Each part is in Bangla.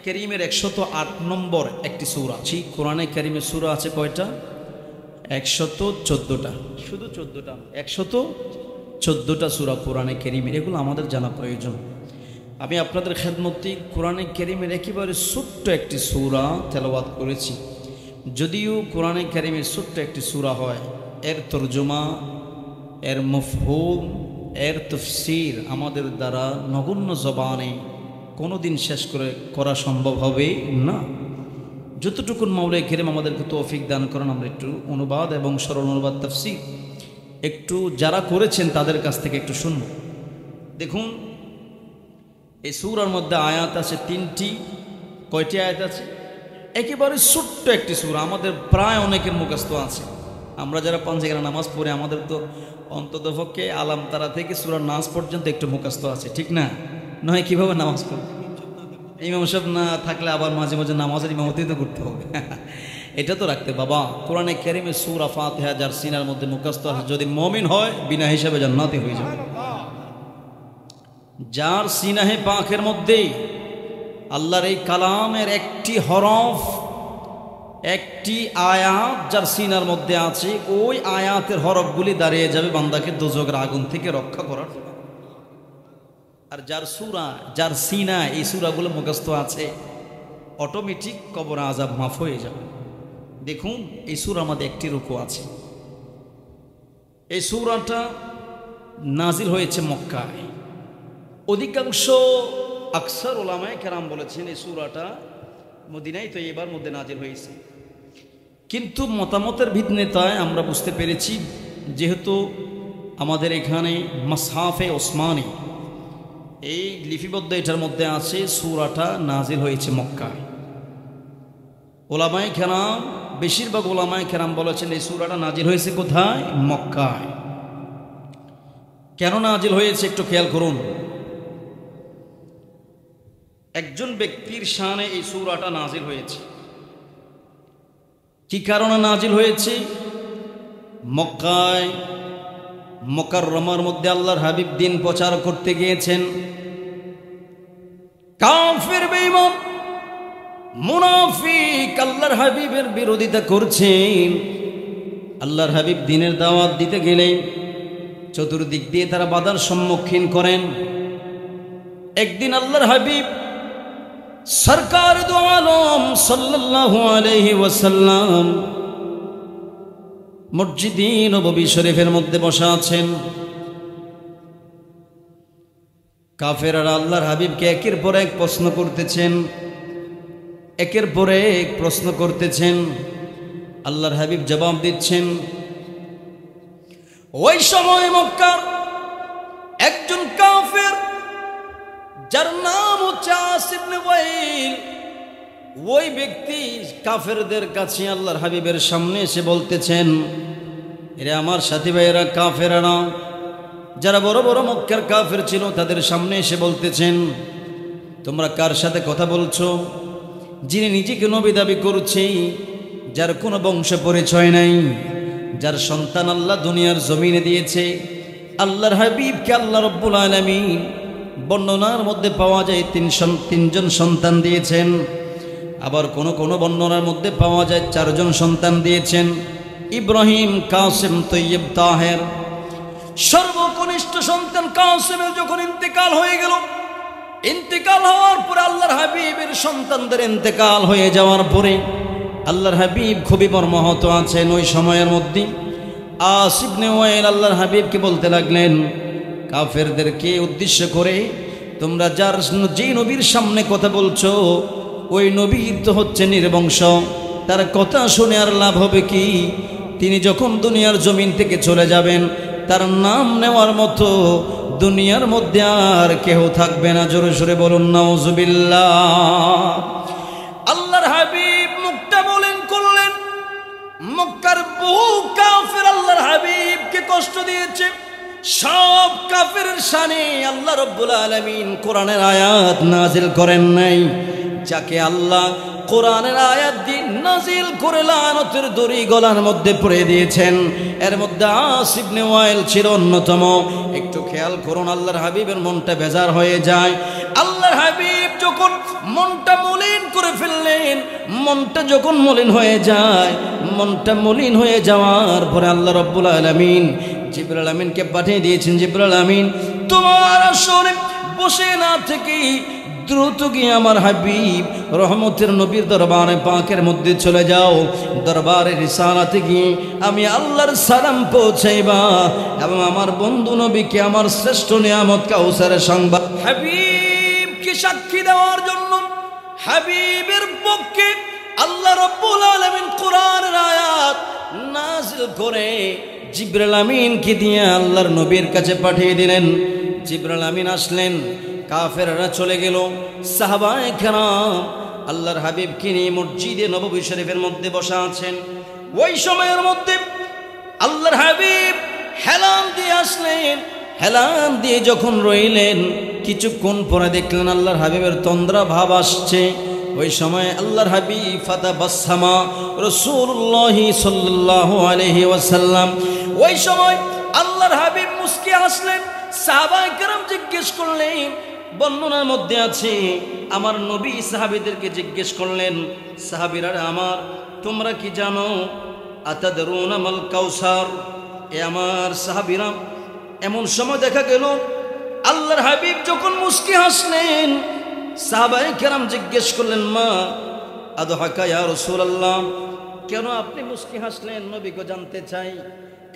কারীমের 108 নম্বর একটি সূরা। কোরআনে কারীমের সূরা আছে কয়টা? 114টা। শুধু 14টা, 114টা সূরা কোরআনে কারীমের। এগুলো আমাদের জানা প্রয়োজন। আমি আপনাদের খেদমতে কোরআনে কারীমের একেবারে ছোট্ট একটি সূরা তেলাওয়াত করেছি। যদিও কোরআনে কারীমের ছোট্ট একটি সূরা হয়, এর তরজমা, এর মফহুম, এর তাফসীর আমাদের দ্বারা নগণ্য জবানে কোনোদিন শেষ করা সম্ভব হবে না। যতটুকু মাওলানা কারীম আমাদেরকে তৌফিক দান করেন, আমরা একটু অনুবাদ এবং সরল অনুবাদ তাফসীর একটু যারা করেছেন তাদের কাছ থেকে একটু শুনব। দেখুন, এই সূরার মধ্যে আয়াত আছে 3টি। কয়টি আয়াত আছে? একেবারে ছোট্ট একটি সূরা, আমাদের প্রায় অনেকের মুখস্থ আছে। আমরা যারা পাঞ্জাবের নামাজ পড়ে আমাদের তো অন্ততপক্ষে আলাম তারা থেকে সূরা নাস পর্যন্ত একটু মুখস্থ আছে, ঠিক না? নয় কিভাবে নামাজ পড়বে? ইমাম সাহেব না থাকলে আবার মাঝে মাঝে নামাজের ইমামতি তো করতে হবে। এটা তো রাখতে বাবা। কোরআনে কারীমের সূরা ফাতিহা যার সিনার মধ্যে মুখস্থ আছে, যদি মুমিন হয় বিনা হিসাবে জান্নাতি হয়ে যাবে। যার সিনাহে পাকের মধ্যে আল্লাহর এই কালামের একটি হরফ, একটি আয়াত যার সিনার মধ্যে আছে, ওই আয়াতের হরফগুলি দাঁড়িয়ে যাবে বান্দাকে দোজখের আগুন থেকে রক্ষা করার। আর যার সূরা, যার সিনা এই সূরাগুলো মুখস্থ আছে, অটোমেটিক কবর আযাব মাফ হয়ে যাবে। দেখুন, এই সূরার মধ্যে একটি রুকু আছে। এই সূরাটা নাজিল হয়েছে মক্কায়। অধিকাংশ আকসার উলামায়ে কেরাম বলেছেন এই সূরাটা মদিনায় তৈয়বার মধ্যে নাজিল হয়েছে। কিন্তু মতামতের ভিন্নতায় আমরা বুঝতে পেরেছি, যেহেতু আমাদের এখানে মাসহাফে ওসমানী এই লিপিবদ্ধ এটার মধ্যে আছে সূরাটা নাজিল হয়েছে মক্কায়। উলামায়ে কেরাম, বেশিরভাগ উলামায়ে কেরাম বলেছেন এই সূরাটা নাজিল হয়েছে কোথায়? মক্কায়। কেন নাজিল হয়েছে একটু খেয়াল করুন। একজন ব্যক্তির শানে এই সূরাটা নাজিল হয়েছে। কি কারণে নাজিল হয়েছে? মক্কায় মুকাররমার মধ্যে আল্লাহর হাবিব দিন প্রচার করতে গিয়েছেন। কাফির বেঈমান মুনাফিক আল্লাহর হাবিবের বিরোধিতা করছেন। আল্লাহর হাবিব দ্বীনের দাওয়াত দিতে গেলে চতুর্দিক দিয়ে তারা বাধার সম্মুখীন করেন। একদিন আল্লাহর হাবিব সরকার দু আলম সাল্লাল্লাহু আলাইহি ওয়াসাল্লাম মসজিদে নববী শরীফের মধ্যে বসা আছেন। কাফেররা আল্লাহর হাবিবকে একের পর এক প্রশ্ন করতেছেন, একের পর এক প্রশ্ন করতেছেন। আল্লাহর হাবিব জবাব দিচ্ছেন। ওই সময় মক্কার একজন কাফের, যার নাম হচ্ছে আস ইবনে ওয়াইল, ওই ব্যক্তি কাফেরদের কাছে আল্লাহর হাবিবের সামনে এসে বলতেছেন, এরা আমার সাথী ভাইয়েরা কাফেররা, যারা বড় বড় মক্কার কাফের ছিল, তাদের সামনে এসে বলতেছেন, তোমরা কার সাথে কথা বলছো? যিনি নিজেকে নবী দাবি করছে, যার কোনো বংশ পরিচয় নাই, যার সন্তান আল্লাহ দুনিয়ার জমিনে দিয়েছে। আল্লাহর হাবিবকে আল্লাহ রাব্বুল আলামিন বর্ণনার মধ্যে পাওয়া যায় তিনজন সন্তান দিয়েছেন। আবার কোনো কোনো বর্ণনার মধ্যে পাওয়া যায় 4 জন সন্তান দিয়েছেন। ইব্রাহিম, কাসেম, তৈয়ব, তাহের। সর্বকনিষ্ঠ সন্তান কাসেমের যখন ইন্তেকাল হয়ে গেল, ইন্তেকাল হওয়ার পরে আল্লাহর হাবিবের সন্তানদের ইন্তেকাল হয়ে যাওয়ার পরে আল্লাহর হাবিব খুবই মর্মাহত আছেন। ওই সময়ের মধ্যে আস ইবনে ওয়াইল আল্লাহর হাবিবকে বলতে লাগলেন, কাফেরদেরকে উদ্দেশ্য করে, তোমরা যে নবীর সামনে কথা বলছো, ওই নবীর তো হচ্ছে নির্বংশ, তার কথা শুনে আর লাভ হবে কি? তিনি যখন দুনিয়ার জমিন থেকে চলে যাবেন, তার নাম নেওয়ার মতো দুনিয়ার মধ্যে আর কেউ থাকবে না। জোরে সোরে বলুন নাউজুবিল্লাহ। আল্লাহর হাবিব মুখটা বলেন করলেন। মক্কার বহু কাফের আল্লাহর হাবিবকে কষ্ট দিয়েছে। সব কাফেরের শানে আল্লাহ রাব্বুল আলামিন কোরআনের আয়াত নাজিল করেন নাই। যাকে আল্লাহ কোরআনের আয়াত দিয়ে নাজিল করে লানতের দড়ি গলার মধ্যে পড়ে দিয়েছেন, এর মধ্যে আস ইবনে ওয়াইল ছিল অন্যতম। একটু খেয়াল করুন, আল্লাহর হাবিবের মনটা বেজার হয়ে যায়। আল্লাহর হাবিব যখন মনটা মলিন করে ফেললেন। মনটা যখন মলিন হয়ে যায়, মনটা মলিন হয়ে যাওয়ার পরে আল্লাহ রাব্বুল আলামিন জিবরাইল আমিনকে পাঠিয়ে দিয়েছেন, জিবরাইল আমিন তোমার আসরে বসে না থেকে দ্রুত গিয়ে আমার হাবিব রহমতের নবীর দরবারে পাকের মধ্যে চলে যাও। দরবারে রিসালাতে গিয়ে আমি আল্লাহর সালাম পৌঁছাইবা এবং আমার বন্ধু নবীকে আমার শ্রেষ্ঠ নিয়ামত কাউসারের সংবাদ হাবিবকে সাক্ষী দেওয়ার জন্য হাবিবের পক্ষে আল্লাহ রাব্বুল আলামিন কোরআনের আয়াত নাযিল করে জিবরাইল আমিনকে দিয়ে আল্লাহর নবীর কাছে পাঠিয়ে দিলেন। জিবরাইল আমিন আসলেন, কাফেররা চলে গেল, সাহাবায়ে কেরাম আল্লাহর হাবিবকে নিয়ে মসজিদে নববী শরীফের মধ্যে বসা আছেন। ওই সময়ের মধ্যে আল্লাহর হাবিব হেলান দিয়ে আসলেন। হেলান দিয়ে যখন রইলেন, কিছুক্ষণ পরে দেখলেন আল্লাহর হাবিবের তন্দ্রা ভাব আসছে। ওই সময় আল্লাহর হাবিব ফাতাবাসসামা রাসূলুল্লাহ সাল্লাল্লাহু আলাইহি ওয়াসাল্লাম, ওই সময় আল্লাহর হাবিব মুস্কি আসলেন। সাহাবায়ে কেরাম জিজ্ঞেস করলেন, বর্ণনার মধ্যে আছে আমার নবী সাহাবীদেরকে জিজ্ঞেস করলেন, সাহাবীরা আমার তোমরা কি জানো আতাদরুনা মাল কাউসার? এ আমার সাহাবীরা, এমন সময় দেখা গেল আল্লাহর হাবিব যখন মুস্কি হাসলেন, সাহাবায়ে কেরাম জিজ্ঞেস করলেন, মা আদহাকা ইয়া রাসূলুল্লাহ, কেন আপনি মুস্কি হাসলেন? নবীকে জানতে চাই।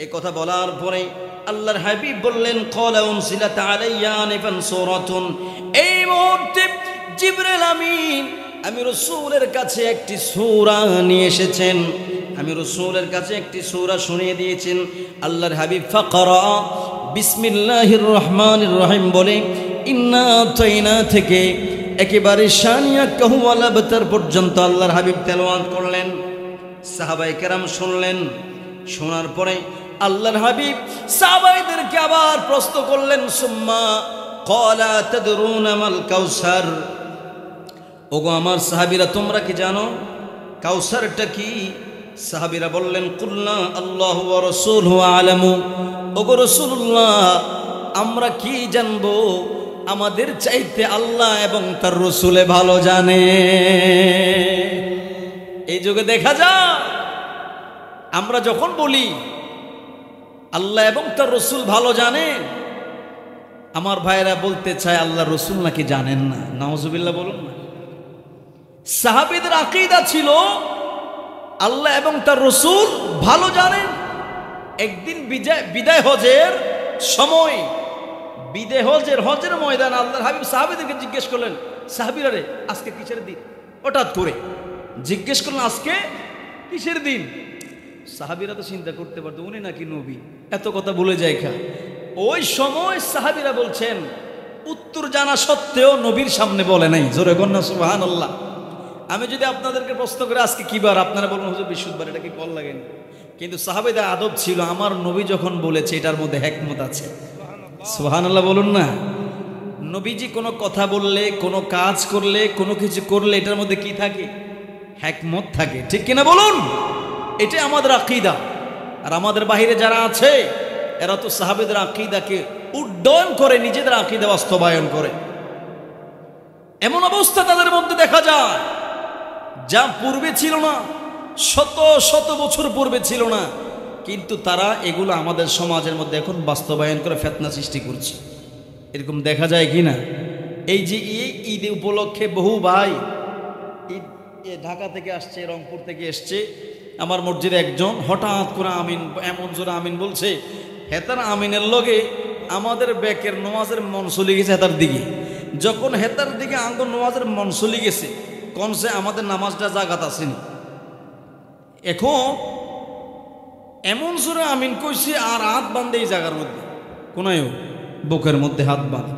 এই কথা বলার পরে আল্লাহর হাবিব বললেন, ক্বালা উনসিলাত আলাইয়া আনিফান সূরাতুন, এই মুহূর্তে জিবরাইল আমিন আমি রাসূলের কাছে একটি সূরা নিয়ে এসেছেন, আমি রাসূলের কাছে একটি সূরা শুনিয়ে দিয়েছেন। আল্লাহর হাবিব ফাকরা বিসমিল্লাহির রহমানির রহিম বলে ইন্না আতাইনা থেকে একেবারে শানিয়া কাহুয়ালা বাতার পর্যন্ত আল্লাহর হাবিব তেলাওয়াত করলেন। সাহাবায়ে কেরাম শুনলেন। শোনার পরে আল্লাহর হাবিব সাহাবাইদেরকে আবার প্রশ্ন করলেন, সুম্মা ক্বালা তাদরুনা মাল কাউসার, ওগো আমার সাহাবীরা তোমরা কি জানো কাউসারটা কি? সাহাবীরা বললেন, কুলনা আল্লাহু ওয়া রাসূলুহু আলামু, ওগো রাসূলুল্লাহ আমরা কি জানবো, আমাদের চাইতে আল্লাহ এবং তার রাসূলে ভালো জানে। এই যুগে দেখা যায় আমরা যখন বলি আল্লাহ এবং তার রসুল ভালো জানেন, আমার ভাইরা বলতে চায় আল্লাহ রসুল নাকি জানেন না। নাউজুবিল্লাহ বলুন না। সাহাবীদের আকীদা ছিল আল্লাহ এবং তার রসুল ভালো জানেন। একদিন বিদায় হজের সময়, বিদায় হজের ময়দান আল্লাহর হাবিব সাহাবীদেরকে জিজ্ঞেস করলেন, সাহাবীরা রে আজকে কিসের দিন? হঠাৎ করে জিজ্ঞেস করলেন আজকে কিসের দিন? সাহাবীরা তো চিন্তা করতে পারতো উনি নাকি নবী, এত কথা বলে যায় খা। ওই সময় সাহাবীরা বলছেন উত্তর জানা সত্ত্বেও নবীর সামনে বলে নাই। জোরে কন্যা সুবহানাল্লাহ। আমি যদি আপনাদেরকে প্রশ্ন করে আজকে কি বার, আপনারা বলুন হুজুর বৃহস্পতিবার, এটা কি কল লাগেনি? কিন্তু সাহাবীদের আদব ছিল আমার নবী যখন বলেছে এটার মধ্যে হিকমত আছে। সুবহানাল্লাহ বলুন না। নবীজি কোনো কথা বললে, কোনো কাজ করলে, কোনো কিছু করলে এটার মধ্যে কি থাকে? হিকমত থাকে। ঠিক কিনা বলুন? এটা আমাদের আকীদা। আর আমাদের বাহিরে যারা আছে এরা তো সাহাবীদের আকীদাকে উড্ডয়ন করে, নিজেদের আকীদা বাস্তবায়ন করে। এমন অবস্থা তাদের মধ্যে দেখা যায় যা পূর্বে ছিল না, শত শত বছর পূর্বে ছিল না, কিন্তু তারা এগুলো আমাদের সমাজের মধ্যে এখন বাস্তবায়ন করে ফিতনা সৃষ্টি করছে। এরকম দেখা যায় কি না? এই যে ঈদ উপলক্ষে বহু ভাই ঢাকা থেকে আসছে, রংপুর থেকে এসছে, আমার মসজিদে একজন হঠাৎ করে আমিন, এমন জোরে আমিন বলছে, হেতার আমিনের লগে আমাদের ব্যাকের নমাজের মন চলে গেছে হেতার দিকে। যখন হেতার দিকে আঙ্গুর নমাজের মন চলে গেছে, কনসে আমাদের নামাজটা জাগাত আসেনি। এখন এমন জোরে আমিন কইছে আর হাত বাঁধে এই জায়গার মধ্যে, কোনায়ও বুকের মধ্যে হাত বাঁধে।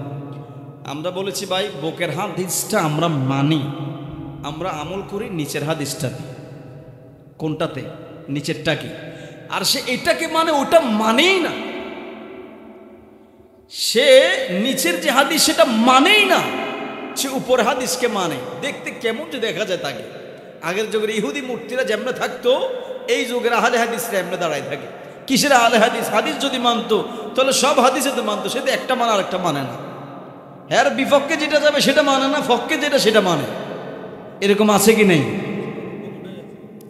আমরা বলেছি ভাই বুকের হাদিসটা আমরা মানি, আমরা আমল করি নিচের হাদিসটাতে। কোনটাতে? নিচেরটা কি? আর সে এটাকে মানে ওটা মানেই না, সে নিচের যে হাদিস সেটা মানেই না, সে উপর হাদিসকে মানে। দেখতে কেমন যে দেখা যায় তাকে। আগের যুগের ইহুদি মূর্তিরা যেমন থাকতো, এই যুগের আহলে হাদিসরা এমনি দাঁড়ায় থাকে। কিসের আহলে হাদিস? হাদিস যদি মানতো তাহলে সব হাদিসে তো মানতো, সে তো একটা মানে আর একটা মানে না। এর বিপক্ষে যেটা যাবে সেটা মানে না, পক্ষে যেটা সেটা মানে। এরকম আছে কি নেই?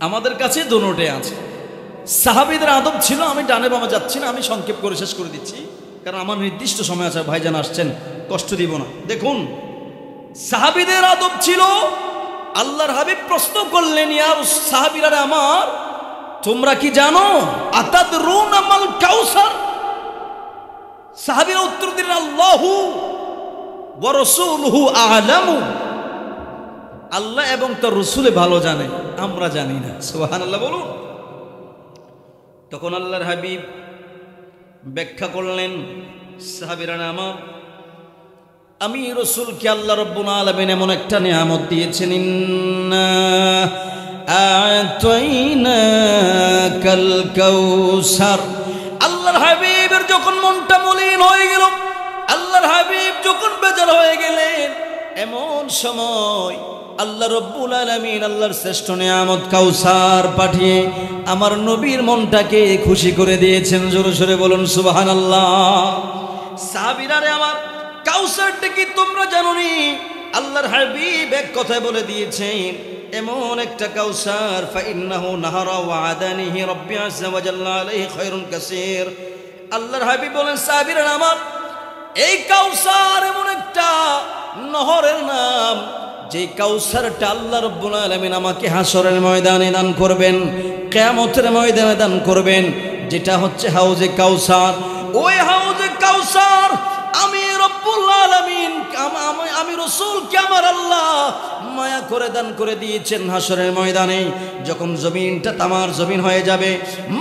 আমাদের কাছে দুটোটাই আছে। সাহাবীদের আদব ছিল, আমি ডানে বামে যাচ্ছি না, আমি সংক্ষেপ করে শেষ করে দিচ্ছি কারণ আমার নির্দিষ্ট সময় আছে, ভাইজান আসছেন, কষ্ট দিব না। দেখুন সাহাবীদের আদব ছিল, আল্লাহর হাবিব প্রশ্ন করলেন, ইয়ার সাহাবীরা আমার, তোমরা কি জানো আতাদরুনা মাল কাউসার? সাহাবীরা উত্তর দিলেন, আল্লাহু ওয়া রাসূলুহু আ'লামু, আল্লাহ এবং তার রাসূল ভালো জানে, আমরা জানি না। সুবহানাল্লাহ বলুন। তখন আল্লাহর হাবিব ব্যাখ্যা করলেন, সাহাবীরা আমার, আমি রাসূলকে আল্লাহ রাব্বুল আলামিন এমন একটা নিয়ামত দিয়েছেন, ইন্না আ'তাইনাকাল কাউসার। আল্লাহর হাবিবের যখন মনটা মলিন হয়ে গেল, আল্লাহর হাবিব যখন বেজার হয়ে গেলেন, এমন সময় আল্লাহ রাব্বুল আলামিন আল্লাহর শ্রেষ্ঠ নিয়ামত কাউসার পাঠিয়ে আমার নবীর মনটাকে খুশি করে দিয়েছেন। জোরে জোরে বলুন সুবহানাল্লাহ। সাহাবীরা আমার, কাউসারটা কি তোমরা জানোনি? আল্লাহর হাবিব এক কথায় বলে দিয়েছেন, এমন একটা কাউসার, ফাইন্নাহু নাহারা ওয়াদানিহি রাব্বি আযজা ওয়া জাল্লা আলাইহি খায়রুন কাসীর। আল্লাহর হাবিব বলেন, সাহাবীরা আমার, এই কাউসার এমন একটা নহরের নাম, যে কাউসারটা আল্লাহ রাব্বুল আলামিন আমাকে হাসরের ময়দানে দান করবেন, কিয়ামতের ময়দানে দান করবেন, যেটা হচ্ছে হাউজে কাউসার। ওই হাউজে কাউসার আমি রব্বুল আলামিন, আমি রাসূলকে আমার আল্লাহ মায়া করে দান করে দিয়েছেন হাসরের ময়দানে। যখন জমিনটা তামার জমিন হয়ে যাবে,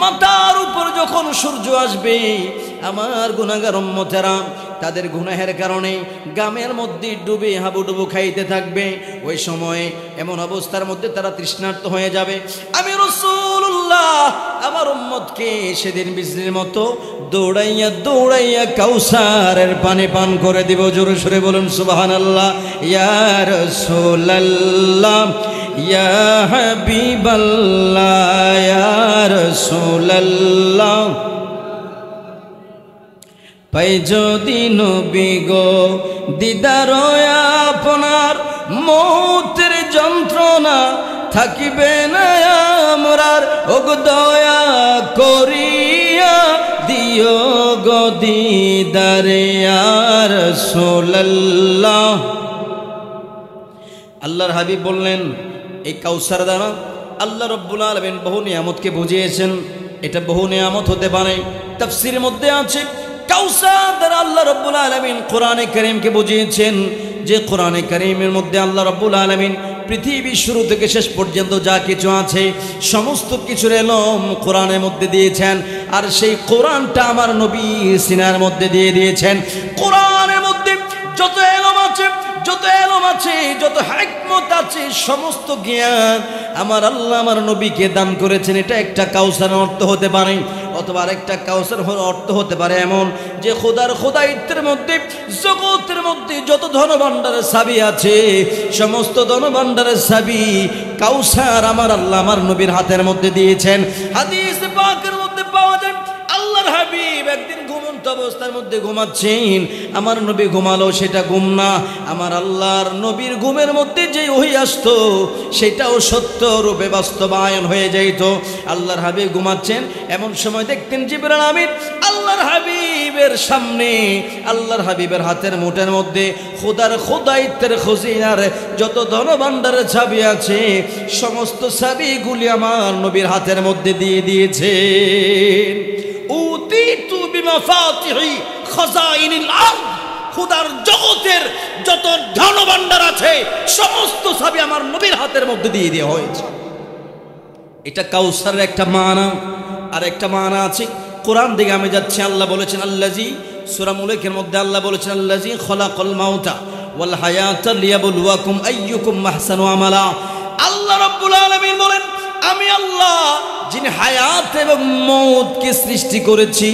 মাথার উপর যখন সূর্য আসবে, আমার গুনাহগার উম্মতেরা তাদের গুনাহের কারণে গ্রামের মধ্যে ডুবে হাবুডুবু খাইতে থাকবে। ওই সময়ে এমন অবস্থার মধ্যে তারা তৃষ্ণার্ত হয়ে যাবে। আমি রাসূলুল্লাহ আমার উম্মতকে সেদিন বিজলির মতো দৌড়াইয়া দৌড়াইয়া কাউসারের পানি পান করে দিব। জোরে সরে বলুন সুবহানাল্লাহ। ইয়া রাসূলুল্লাহ, ইয়া হাবিবাল্লাহ, ইয়া রাসূলুল্লাহ, পাই যদি নবী গো দিদার আপনার, মৌতের যন্ত্রণা থাকিবে না আমরার, ওগো দয়া করিয়া দিও গো দিদারে ইয়া রাসূলুল্লাহ। আল্লাহর হাবিব বললেন, এই কাউসার দ্বারা আল্লাহ রাব্বুল আলামিন বহু নিয়ামতকে বুঝিয়েছেন। এটা বহু নিয়ামত হতে পারে। তাফসীরের মধ্যে আছে, কাউসার দ্বারা আল্লাহ রাব্বুল আলামিন কোরআনে কারীমকে বুঝিয়েছেন, যে কোরআনে কারীমের মধ্যে আল্লাহ রাব্বুল আলামিন পৃথিবীর শুরু থেকে শেষ পর্যন্ত যা কিছু আছে সমস্ত কিছুর এলম কোরআনের মধ্যে দিয়েছেন। আর সেই কোরআনটা আমার নবী সিনার মধ্যে দিয়ে দিয়েছেন। কোরআনের মধ্যে যত এলম আছে, যত এলম আছে, যত হিকমত আছে, সমস্ত জ্ঞান আমার আল্লাহ আমার নবীকে দান করেছেন। এটা একটা কাউসারের অর্থ হতে পারে, অথবা আরেকটা কাউসার অর্থ হতে পারে এমন যে খোদার খোদাইত্বের মধ্যে, জগতের মধ্যে যত ধনভাণ্ডারের চাবি আছে, সমস্ত ধনভাণ্ডারের চাবি কাউসার আমার আল্লাহ আমার নবীর হাতের মধ্যে দিয়েছেন। হাদিস পাকের মধ্যে পাওয়া যায়, আল্লাহর হাবিব একদিন ঘুমন্ত অবস্থার মধ্যে ঘুমাচ্ছেন। আমার নবী ঘুমালো, সেটা ঘুম না, আমার আল্লাহর নবীর ঘুমের মধ্যে যে ওহী আসতো সেটাও সত্য রূপে বাস্তবায়ন হয়ে যাইত। আল্লাহর হাবিব ঘুমাচ্ছেন, এমন সময় দেখতেন জিবরাইল আমিন আল্লাহর হাবিবের সামনে, আল্লাহর হাবিবের হাতের মুঠের মধ্যে খোদার খোদাইত্বের খজিনার যত ধনভাণ্ডারের চাবি আছে সমস্ত চাবিগুলি আমার নবীর হাতের মধ্যে দিয়ে দিয়েছেন। উতিতু বিমাফাতিহি খাজাইনিল আরদ, খোদার জগতের যত ধনভাণ্ডার আছে সমস্ত চাবি আমার নবীর হাতের মধ্যে দিয়ে দেওয়া হয়েছে। এটা কাউসারের একটা মানা। আর একটা মানা আছে, কোরআন দিকে আমি যাচ্ছি, আল্লাহ বলেছেন, আল্লাযী, সূরা মুলকের মধ্যে আল্লাহ বলেছেন, আল্লাযী খলাকাল মাউতা ওয়াল হায়াতা লিয়াবলুয়াকুম আইয়ুকুম আহসানু আমালা। আল্লাহ রাব্বুল আলামিন বলেন, আমি আল্লাহ যিনি হায়াত এবং মৌতকে সৃষ্টি করেছি।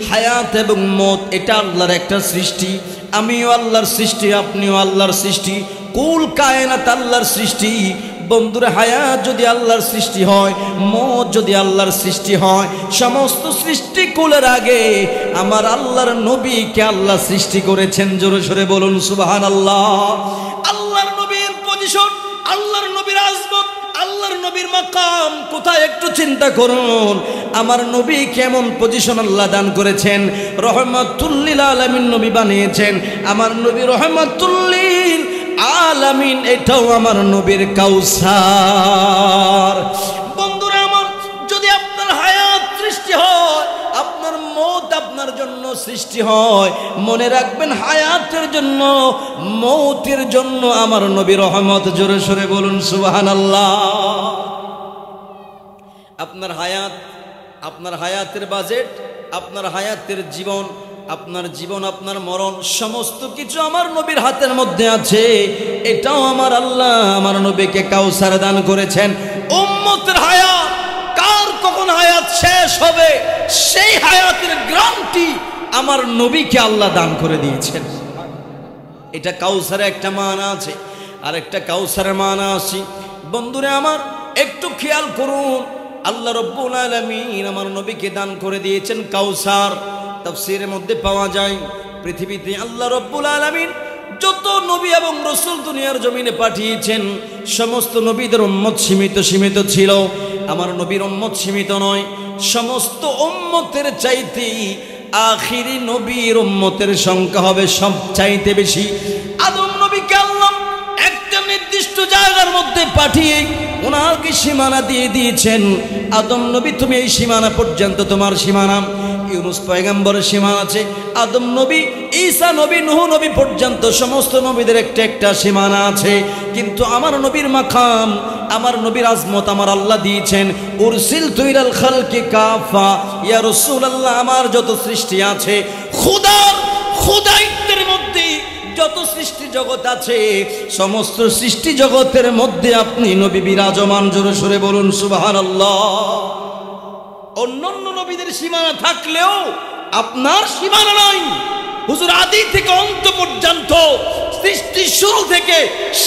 হায়াত এবং মৌত এটা আল্লাহর একটা সৃষ্টি। আমিও আল্লাহর সৃষ্টি, আপনিও আল্লাহর সৃষ্টি, কুল কায়নাত আল্লাহর সৃষ্টি। বন্ধুরা, হায়াত যদি আল্লাহর সৃষ্টি হয়, মৌত যদি আল্লাহর সৃষ্টি হয়, সমস্ত সৃষ্টি কুলের আগে আমার আল্লাহর নবীকে আল্লাহ সৃষ্টি করেছেন। জোরে সোরে বলুন সুবহানাল্লাহ। আল্লাহর নবীর পজিশন, আল্লাহর নবীর আজমত, আল্লাহর নবীর মাকাম কোথায় একটু চিন্তা করুন। আমার নবী কেমন পজিশন আল্লাহ দান করেছেন, রহমাতুল লিল আলামিন নবী বানিয়েছেন। আমার নবী রহমাতুল লিল আলামিন, এটাও আমার নবীর কাউসার। বন্ধুরা আমার, যদি আপনার হায়াত সৃষ্টি হয়, আপনার মওত আপনার জন্য সৃষ্টি হয়, মনে রাখবেন হায়াতের জন্য মওতের জন্য আমার নবী রহমত। জোরে সোরে বলুন সুবহানাল্লাহ। আপনার হায়াত, আপনার হায়াতের বাজেট, আপনার হায়াতের জীবন, আপনার জীবন, আপনার মরণ, সমস্ত কিছু আমার নবীর হাতের মধ্যে আছে। এটাও আমার আল্লাহ আমার নবীকে কাউসার দান করেছেন। উম্মতের হায়াত, কার কখন হায়াত শেষ হবে সেই হায়াতের গ্যারান্টি আমার নবীকে আল্লাহ দান করে দিয়েছেন। এটা কাউসারে একটা মানা আছে। আর একটা কাউসারের মানা আছে বন্ধুরা আমার, একটু খেয়াল করুন। আল্লাহ রব্বুল আলামিন আমার নবীকে দান করে দিয়েছেন কাউসার। তাফসীরের মধ্যে পাওয়া যায়, পৃথিবীতে আল্লাহ রব্বুল আলামিন যত নবী এবং রাসূল দুনিয়ার জমিনে পাঠিয়েছেন, সমস্ত নবীদের উম্মত সীমিত ছিল। আমার নবীর উম্মত সীমিত নয়, সমস্ত উম্মতের চাইতে আখিরি নবীর উম্মতের সংখ্যা হবে সবচাইতে বেশি। আদম নবীকে আল্লাহ একটা নির্দিষ্ট জায়গার মধ্যে পাঠিয়ে ওনাকে সীমানা দিয়ে দিয়েছেন। আদম নবী, তুমি এই সীমানা পর্যন্ত তোমার সীমানা। ইউনুস পয়গম্বরের সীমানা আছে, আদম নবী, ঈসা নবী, নূহ নবী পর্যন্ত সমস্ত নবীদের একটা একটা সীমানা আছে। কিন্তু আমার নবীর মাকাম, আমার নবীর আজমত আমার আল্লাহ দিয়েছেন। উরসিলতু ইলাল খালকি কাফা, ইয়া রাসূলুল্লাহ, আমার যত সৃষ্টি আছে, খোদাইত্বের মধ্যে যত সৃষ্টি জগৎ আছে, সমস্ত সৃষ্টি জগতের মধ্যে আপনি নবী বিরাজমান। জোরে সোরে বলুন সুবহানাল্লাহ। অন্যান্য নবীদের সীমানা থাকলেও আপনার সীমানা নাই। হুজুর আদি থেকে অন্ত পর্যন্ত, সৃষ্টি শুরু থেকে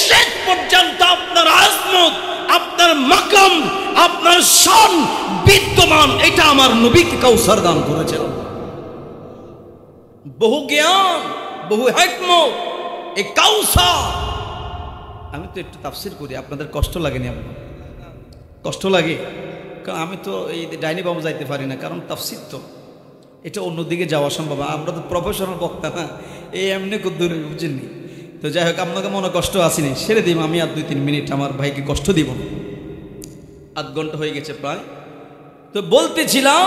শেষ পর্যন্ত আপনার আজমত, আপনার মাকাম, আপনার শান বিদ্যমান। এটা আমার নবীকে কাউসার দান করেছেন। বহু জ্ঞান, বহু হিকমত, এই কাউসার। আমি তো একটু তাফসীর করি, আপনাদের কষ্ট লাগেনি? আপনার কষ্ট লাগে? কারণ আমি তো এই ডাইনি বাবু যাইতে পারি না, কারণ তাফসীর তো এটা অন্যদিকে যাওয়া সম্ভব। আমরা তো প্রফেশনাল বক্তা না, এই এমনি দূরে, বুঝেননি তো। যাই হোক, আপনাকে মনে কষ্ট আসেনি, সেরে দিব আমি। আর 2-3 মিনিট আমার ভাইকে কষ্ট দিব না। আধ ঘন্টা হয়ে গেছে প্রায়। তো বলতেছিলাম,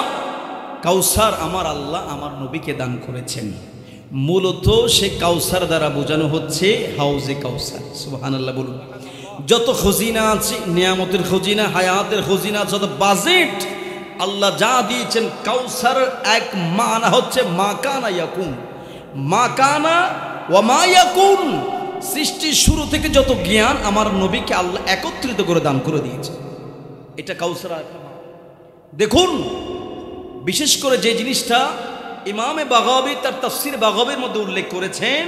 কাউসার আমার আল্লাহ আমার নবীকে দান করেছেন। মূলত সে কাউসার দ্বারা বোঝানো হচ্ছে হাউজে কাউসার। সুবহানাল্লাহ বলুন। যত খজিনা আছে, নিয়ামতের খজিনা, হায়াতের খজিনা, যত বাজেট আল্লাহ যা দিয়েছেন, কাউসার এক মানা হচ্ছে মাকানা ইয়াকুন। মাকানা ওয়া মা ইয়াকুন, সৃষ্টির শুরু থেকে যত জ্ঞান আমার নবীকে আল্লাহ একত্রিত করে দান করে দিয়েছে। এটা কাউসার। দেখুন, বিশেষ করে যে জিনিসটা ইমামে বাগাবী তার তাফসীর বাগাবীর মধ্যে উল্লেখ করেছেন,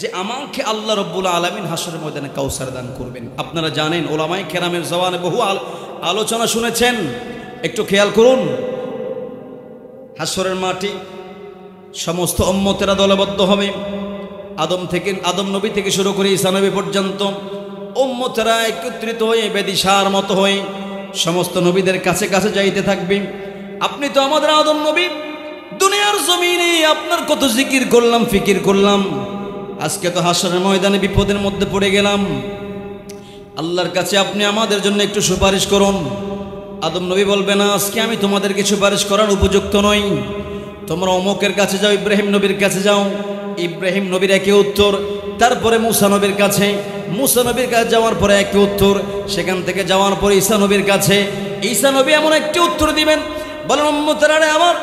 যে আমাকে আল্লাহ রব্বুল আলামিন হাসরের ময়দানে কাউসার দান করবেন। আপনারা জানেন, ওলামায়ে কেরামের জবানে বহু আলোচনা শুনেছেন। একটু খেয়াল করুন, হাসরের মাটি সমস্ত উম্মতেরা দলবদ্ধ হবে। আদম নবী থেকে শুরু করে ঈসা নবী পর্যন্ত উম্মতেরা একত্রিত হয়ে বেদিশার মতো হয়ে সমস্ত নবীদের কাছে কাছে যাইতে থাকবে। আপনি তো আমাদের আদম নবী, দুনিয়ার জমিনে আপনার কত জিকির করলাম, ফিকির করলাম। আজকে তো হাসরের ময়দানে বিপদের মধ্যে পড়ে গেলাম। আল্লাহর কাছে আপনি আমাদের জন্য একটু সুপারিশ করুন। আদম নবী বলবে, না, আজকে আমি তোমাদেরকে সুপারিশ করার উপযুক্ত নই। তোমরা অমুকের কাছে যাও, ইব্রাহিম নবীর কাছে যাও। ইব্রাহিম নবীর একই উত্তর। তারপরে মুসা নবীর কাছে, মুসা নবীর কাছে যাওয়ার পরে একই উত্তর। সেখান থেকে যাওয়ার পরে ঈসা নবীর কাছে, ঈসা নবী এমন একটি উত্তর দিবেন, বলেন, উম্মতেরা আমার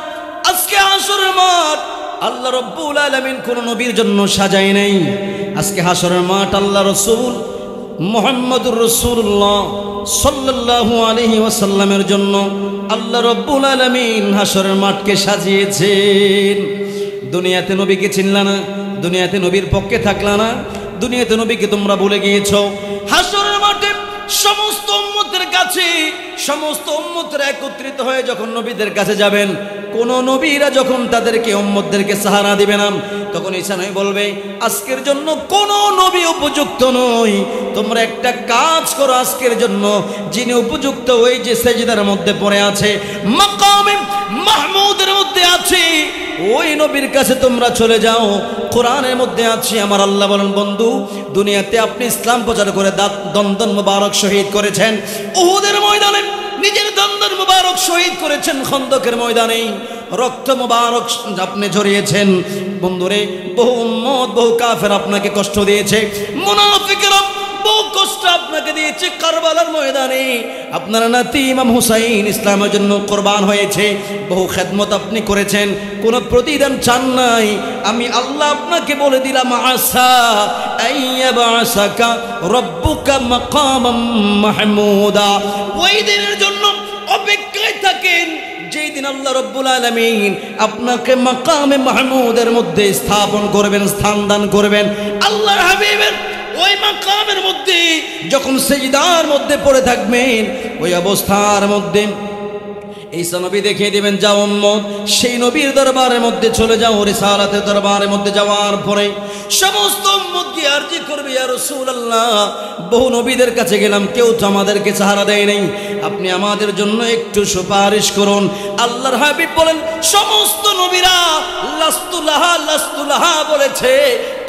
আজকে হাসরের মাঠ আল্লাহ রব্বুল আলামিন কোন নবীর জন্য সাজায় নাই। আজকে হাসরের মাঠ আল্লাহ রাসূল মুহাম্মদুর রাসূলুল্লাহ সাল্লাল্লাহু আলাইহি ওয়াসাল্লামের জন্য আল্লাহ রব্বুল আলামিন হাসরের মাঠকে সাজিয়েছেন। দুনিয়াতে নবীকে চিনলা না, দুনিয়াতে নবীর পক্ষে থাকলা না, দুনিয়াতে নবীকে তোমরা ভুলে গিয়েছো। হাসরের মাঠে সমস্ত উম্মতের কাছে আছে সমস্ত উম্মতরা একত্রিত হয়ে যখন নবীদের কাছে যাবেন, কোন নবীরা যখন তাদেরকে উম্মতদেরকে সাহারা দিবে না, তখন ঈসা নবী বলবে আজকের জন্য কোন নবী উপযুক্ত নয়, তোমরা একটা কাজ করো, আজকের জন্য যিনি উপযুক্ত ওই যে সেজদার মধ্যে পড়ে আছে, মাকামে মাহমুদের মধ্যে আছে, ওই নবীর কাছে তোমরা চলে যাও। কোরআনের মধ্যে আছে আমার আল্লাহ বলেন, বন্ধু দুনিয়াতে আপনি ইসলাম প্রচার করে দন্দন মুবারক শহীদ করেছেন, উহুদের ময়দানে নিজের দন্দন মুবারক শহীদ করেছেন, খন্দকের ময়দানে রক্ত মুবারক আপনি ঝরিয়েছেন। বন্ধুরে বহু উম্মত বহু কাফের আপনাকে কষ্ট দিয়েছে, মুনাফিকরা বহু কষ্ট আপনাকে দিয়েছে। কারবালার ময়দানে আপনার নাতি ইমাম হুসাইন ইসলামের জন্য কোরবান হয়েছে, বহু খেদমত আপনি করেছেন, কোনো প্রতিদান চান নাই। আমি আল্লাহ আপনাকে বলে দিলাম আসা আইয়াবাসাকা রব্বুকা মাকামাম মাহমুদা, ওই দিনের জন্য অপেক্ষায় থাকেন যেই দিন আল্লাহ রব্বুল আলামিন আপনাকে মাকামে মাহমুদের মধ্যে স্থাপন করবেন, স্থান দান করবেন। আল্লাহর হাবিবের ওই মাকামের মধ্যে যখন সিজদার মধ্যে পড়ে থাকবেন, ওই অবস্থার মধ্যে ঈসা নবী দেখিয়ে দিবেন, যাও উম্মত সেই নবীর দরবারের মধ্যে চলে যাও। রিসালাতের দরবারের মধ্যে যাওয়ার পরে সমস্ত উম্মত গিয়ে আরজি করবে, ইয়া রাসূলুল্লাহ বহু নবীদের কাছে গেলাম, কেউ তো আমাদেরকে সাহারা দেয় নাই, আপনি আমাদের জন্য একটু সুপারিশ করুন। আল্লাহর হাবিব বলেন, সমস্ত নবীরা লাস্তুলাহা লাস্তুলাহা বলেছে,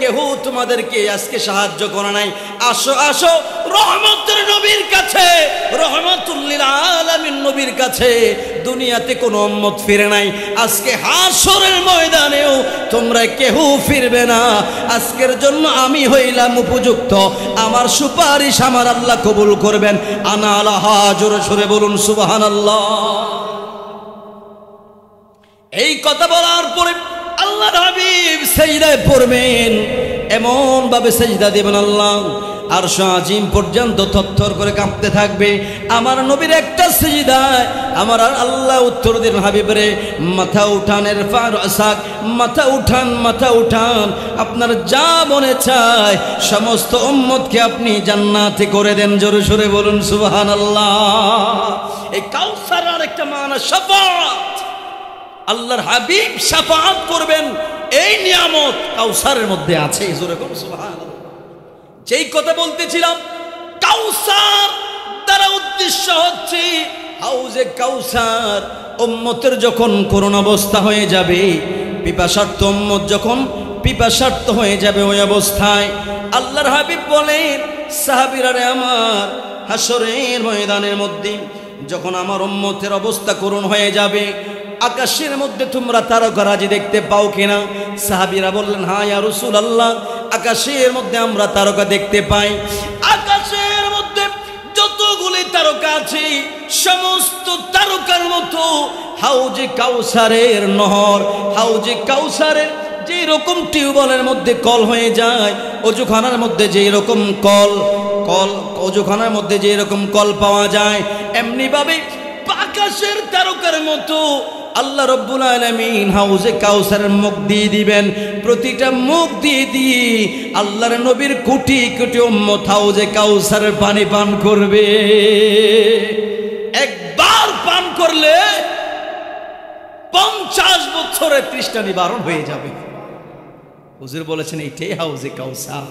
কেউ তোমাদেরকে আজকে সাহায্য করে নাই। আসো আসো রহমতের নবীর কাছে, রহমাতুল লিল আলামিন নবীর কাছে। দুনিয়াতে কোনো উম্মত ফিরে নাই, আজকে হাসরের ময়দানেও তোমরা কেউ ফিরবে না। আজকের জন্য আমি হইলাম উপযুক্ত, আমার সুপারিশ আমার আল্লাহ কবুল করবেন। আনা আলাহা, জোরে সরে বলুন সুবহানাল্লাহ। এই কথা বলার পরে আল্লাহর হাবিব সিজদায় পড়বেন, এমন ভাবে সিজদা দিবেন আল্লাহ আরশ আজিম পর্যন্ত থরথর করে কাঁপতে থাকবে। আমার নবীর একটা সিজদায় আমার আল্লাহ উত্তর দিন, হাবিবরে মাথা উঠান, ইরফা রাসাক, মাথা উঠান, মাথা উঠান, আপনার যা মনে চায় সমস্ত উম্মতকে আপনি জান্নাতে করে দেন। জোরে সরে বলুন সুবহানাল্লাহ। এই কাউসার আর একটা মানা শাফাআত, আল্লাহর হাবিব শাফাআত করবেন, এই নিয়ামত কাউসারের মধ্যে আছে। জোরে বলুন সুবহানাল্লাহ। যেই কথা বলতেছিলাম, কাউসার দ্বারা উদ্দেশ্য হচ্ছে হাউজে কাউসার। উম্মতের যখন করুণ অবস্থা হয়ে যাবে, পিপাসার্থ উম্মত যখন পিপাসার্থ হয়ে যাবে, ওই অবস্থায় আল্লাহর হাবিব বলেন, সাহাবীরা রে আমার, হাসরের ময়দানের মধ্যে যখন আমার উম্মতের অবস্থা করুণ হয়ে যাবে, আকাশের মধ্যে তোমরা তারকারাজি দেখতে পাও কিনা? সাহাবীরা বললেন, হ্যাঁ ইয়া রাসূলুল্লাহ, আকাশের মধ্যে আমরা তারকা দেখতে পাই। আকাশের মধ্যে যতগুলি তারকা আছে সমস্ত তারকার মতো হাউজে কাউসারের নহর, হাউজে কাউসারের যে রকম টিউবওয়েলের মধ্যে কল হয়ে যায়, অজুখানার মধ্যে যে রকম অজুখানার মধ্যে যে রকম কল পাওয়া যায়, এমনি ভাবে আকাশের তারকার মতো আল্লাহ রব্বুল আলামিন হাউজে কাউসারের মুখ দিয়ে দিবেন। প্রতিটা মুখ দিয়ে দিয়ে আল্লাহর নবীর কোটি কোটি উম্মত হাউজে কাউসারের পানি পান করবে। একবার পান করলে 50 বছরের তৃষ্ণা নিবারণ হয়ে যাবে। হুজুর বলেছেন, এইটাই হাউজে কাউসার,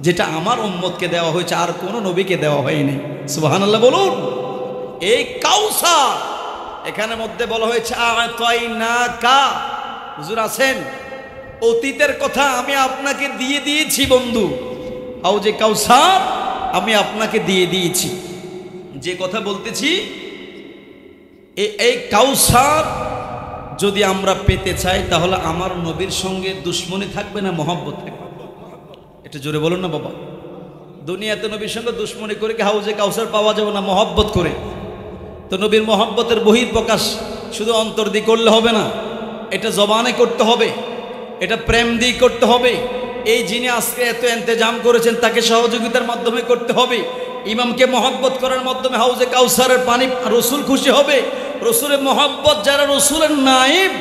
যেটা আমার উম্মতকে দেওয়া হয়েছে, আর কোনো নবীকে দেওয়া হয়নি। সুবহানাল্লাহ বলুন। এই কাউসার এখানে মধ্যে বলা হয়েছে আতাইনাকা। হুজুর আছেন, অতীতের কথা আমি আপনাকে দিয়ে দিয়েছি বন্ধু, হাউজে কাউসার আমি আপনাকে দিয়ে দিয়েছি। যে কথা বলতেছি, এই কাউসার যদি আমরা পেতে চাই, তাহলে আমার নবীর সঙ্গে দুশ্মনী থাকবে না মহব্বত থাকবে? এটা জোরে বলুন না বাবা। দুনিয়াতে নবীর সঙ্গে দুশ্মনী করে কি হাউজে কাউসার পাওয়া যাবে না? মহব্বত করে। তো নবীর মহব্বতের বহিঃপ্রকাশ শুধু অন্তর দিয়ে করলে হবে না, এটা জবানে করতে হবে, এটা প্রেম দিয়ে করতে হবে। এই যিনি আজকে এত ইন্তজাম করেছেন তাকে সহযোগিতার মাধ্যমে করতে হবে। ইমামকে মহব্বত করার মাধ্যমে হাউজে কাউসারের পানি রসুল খুশি হবে। রসুলের মহব্বত, যারা রসুলের নায়েব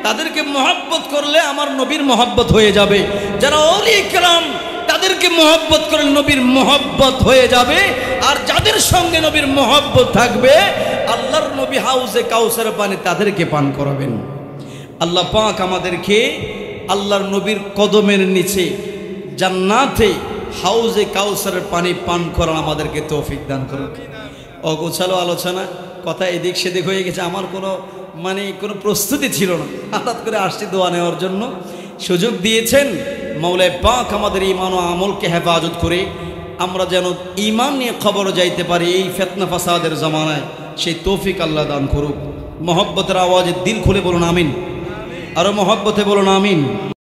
তাদেরকে মহব্বত করলে আমার নবীর মহব্বত হয়ে যাবে। যারা ওলি কেরাম তাদেরকে মহব্বত করে নবীর মহব্বত হয়ে যাবে। আর যাদের সঙ্গে নবীর মহব্বত থাকবে আল্লাহর নবী হাউজে কাউসারের পানি তাদেরকে পান করাবেন। আল্লাহ পাক আমাদেরকে আল্লাহর নবীর কদমের নিচে জান্নাতে হাউজে কাউসারের পানি পান করার আমাদেরকে তৌফিক দান করুন। অগোছালো আলোচনা, কথা এদিক সেদিক হয়ে গেছে। আমার কোনো প্রস্তুতি ছিল না, হঠাৎ করে আসছি দোয়া নেওয়ার জন্য। সুযোগ দিয়েছেন মাওলানা পাক আমাদের ঈমান ও আমলকে হেফাজত করে আমরা যেন ঈমান নিয়ে খবর যাইতে পারি এই ফিতনা ফাসাদের জামানায়, সেই তৌফিক আল্লাহ দান করুক। মহব্বতের আওয়াজে দিল খুলে বলুন আমিন, আরো মহব্বতে বলুন আমিন।